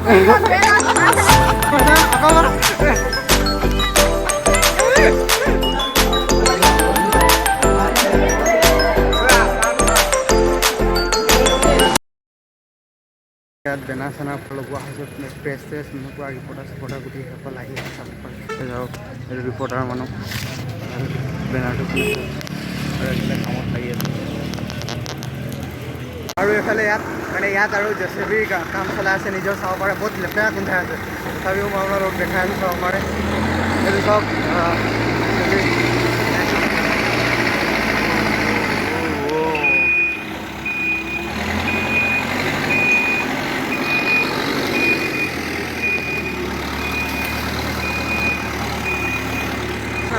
ইয়াত বেনাৰ চেনাৰ লগোৱা হৈছে প্ৰেছ ট্ৰেছ এনেকুৱা ৰিপৰ্টাৰ গোটেইসকল আহি আছে যাওক এইটো ৰিপৰ্টাৰ মানুহ বেনাৰটো আৰু এইবিলাক কামত লাগি আছে আৰু এইফালে ইয়াত আৰু জেচিবিৰ কাম চলাই আছে নিজৰ চাব পাৰে বহুত লেতেৰা গোন্ধাই আছে তথাপিও মই আপোনালোকক দেখাই আছোঁ চাব পাৰে এইটো চব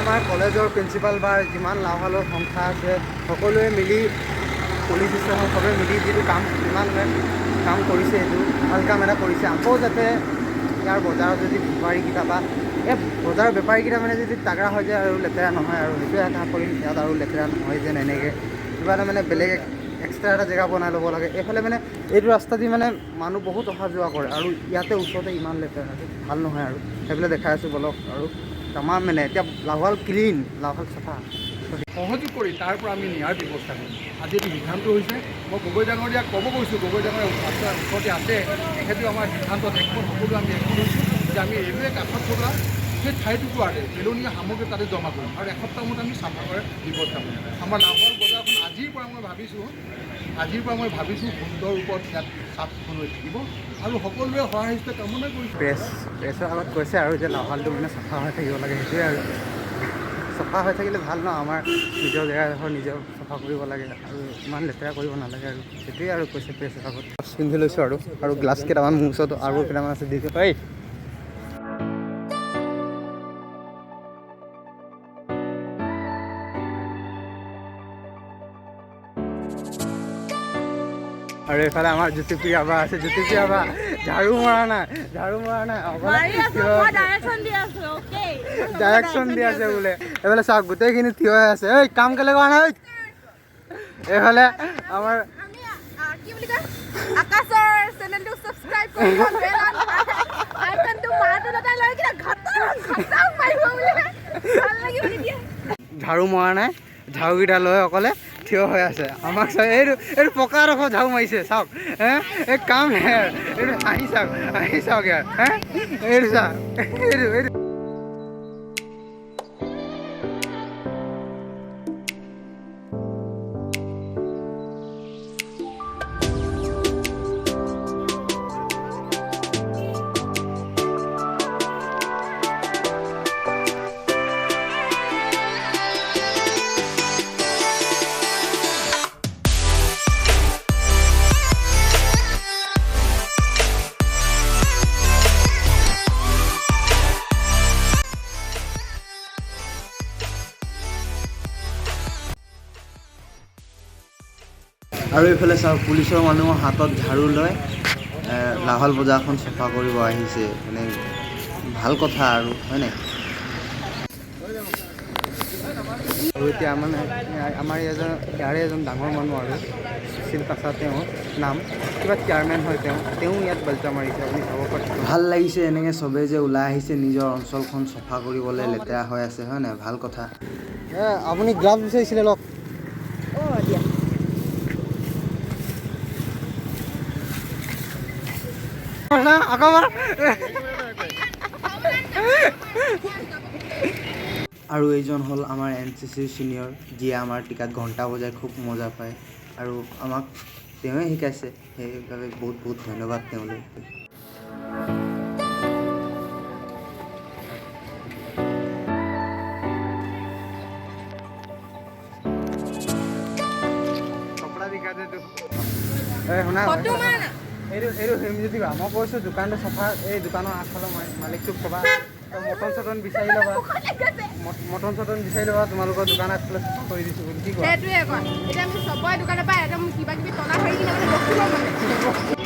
আমাৰ কলেজৰ প্ৰিন্সিপাল বা যিমান লাভালৰ সংস্থা আছে সকলোৱে মিলি পুলিচ ষ্টেচন চবে মিলি যিটো কাম ইমান কাম কৰিছে এইটো ভাল কাম এটা কৰিছে আকৌ যাতে ইয়াৰ বজাৰত যদি বেপাৰীকেইটা বা এই বজাৰৰ বেপাৰীকেইটা মানে যদি তাগৰা হৈ যায় আৰু লেতেৰা নহয় আৰু সেইটোৱে আশা কৰিম ইয়াত আৰু লেতেৰা নহয় যেন এনেকৈ কিবা এটা মানে বেলেগ এক্সট্ৰা এটা জেগা বনাই ল'ব লাগে এইফালে মানে এইটো ৰাস্তা দি মানে মানুহ বহুত অহা যোৱা কৰে আৰু ইয়াতে ওচৰতে ইমান লেতেৰা ভাল নহয় আৰু সেইফালে দেখাই আছোঁ বলক আৰু তামাম মানে এতিয়া লাভাল ক্লিন লাভাল চাফা সহযোগ কৰি তাৰ পৰা আমি নিয়াৰ ব্যৱস্থা কৰিম আজি এইটো সিদ্ধান্ত হৈছে মই গগৈ ডাঙৰীয়াক ক'ব কৈছোঁ গগৈ ডাঙৰীয়া ওচৰতে আছে তেখেতেও আমাৰ সিদ্ধান্তত একমত সকলো আমি একমত হৈছোঁ যে আমি ৰেলৱে কাষত থকা সেই ঠাইটুকুৰাতে পেলনীয়া সামগ্ৰী তাতে জমা কৰিম আৰু এসপ্তাহ মূৰত আমি চাফা কৰাৰ ব্যৱস্থা কৰিম আমাৰ লাভাল বজাৰখন আজিৰ পৰা মই ভাবিছোঁ সুন্দৰ ৰূপত ইয়াত চাফ চিকুণ হৈ থাকিব আৰু সকলোৱে সহায়িষ্ট কামনা কৰিছোঁ প্ৰেছৰ আগত কৈছে আৰু যে লাভালটো মানে চাফা হৈ থাকিব লাগে সেইটোৱে আৰু চাফা হৈ থাকিলে ভাল ন আমাৰ নিজৰ জেগাডোখৰ নিজে চাফা কৰিব লাগে আৰু ইমান লেতেৰা কৰিব নালাগে আৰু সেইটোৱে আৰু কৈছে প্ৰেছৰ আগত পিন্ধি লৈছোঁ আৰু গ্লাছ কেইটামান মোৰ ওচৰত আৰু কেইটামান আছে দিছোঁ এই আৰু এইফালে আমাৰ জ্যোতিপ্ৰিয়া বা আছে জ্যোতিপ্ৰিয়া বা ঝাৰু মৰা নাই ডাইৰেকশ্যন দি আছে বোলে এইফালে চাওক গোটেইখিনি থিয় হৈ আছে এই কাম কেলে কৰা নাই এইফালে আমাৰ ঝাৰু মৰা নাই ঝাৰুকেইটা লৈ অকলে থিয় হৈ আছে আমাক চাওক এইটো পকা ৰখা ঝাৰু মাৰিছে চাওক এই কাম এইটো আহি চাওক ইয়াৰ এইটো চাওক এইটো আৰু এইফালে চাওক পুলিচৰ মানুহৰ হাতত ঝাৰু লৈ লাভাল বজাৰখন চাফা কৰিব আহিছে মানে ভাল কথা আৰু হয় নাই আৰু এতিয়া মানে আমাৰ ইয়াৰে এজন ডাঙৰ মানুহ আৰু সুশীল কাছা তেওঁৰ নাম কিবা চেয়াৰমেন হয় তেওঁ ইয়াত বেলচা মাৰিছে আপুনি চাব পাৰে ভাল লাগিছে এনেকৈ চবেই যে ওলাই আহিছে নিজৰ অঞ্চলখন চাফা কৰিবলৈ লেতেৰা হৈ আছে হয় নাই ভাল কথা আপুনি গ্লাভছ বিচাৰিছিলে লওক দিয়া আৰু এইজন হ'ল আমাৰ NCCৰ ছিনিয়ৰ যিয়ে আমাৰ টিকাত ঘণ্টা বজাই খুব মজা পায় আৰু আমাক তেওঁৱে শিকাইছে সেইবাবে বহুত বহুত ধন্যবাদ তেওঁলৈ শুনা এইটো যদি মই কৈছোঁ দোকানটো চাফা এই দোকানৰ আগফালৰ মালিকটোক ক'বা মটন চটন বিচাৰি ল'বা তোমালোকৰ দোকান আগফালে চাফা কৰি দিছোঁ বুলি কি কোৱা সেইটোৱে কয় এতিয়া আমি চবৰে দোকানৰ পৰা একদম কিবা কিবি টনা কৰি কিনে মানে বস্তু লওঁ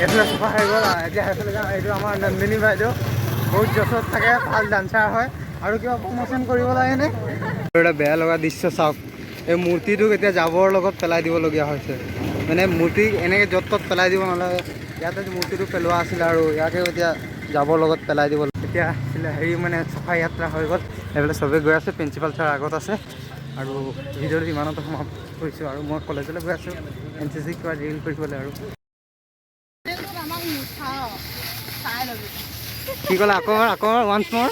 এইফালে চফা হৈ গ'ল এতিয়া সেইফালে যাওঁ এইটো আমাৰ নন্দিনী বাইদেউ বহুত জছত থাকে ভাল ডান্সাৰ হয় আৰু কিবা প্ৰমোশ্যন কৰিব লাগেনে এটা বেয়া লগা দৃশ্য চাওক এই মূৰ্তিটোক এতিয়া জাবৰ লগত পেলাই দিবলগীয়া হৈছে মানে মূৰ্তি এনেকৈ য'ত ত'ত পেলাই দিব নালাগে ইয়াতে মূৰ্তিটো পেলোৱা আছিলে আৰু ইয়াকেও এতিয়া জাবৰ লগত পেলাই দিব এতিয়া হেৰি মানে চাফাই যাত্ৰা হৈ গ'ল এইফালে চবেই গৈ আছে প্ৰিন্সিপাল ছাৰ আগত আছে আৰু ভিডিঅ'টো ইমানতে সমাপ্ত কৰিছোঁ আৰু মই কলেজলৈ গৈ আছোঁ NCC কিবা ৰিল কৰিবলৈ আৰু কি ক'লে আকৌ ওৱান্স মোৰ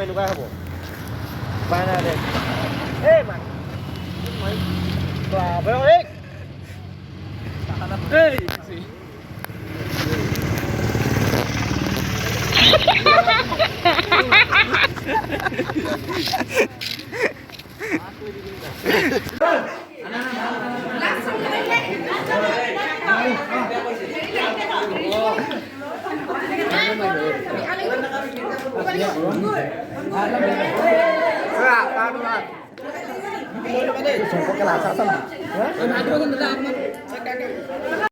এনেকুৱাই হ'ব উপায় নাই দে এই মান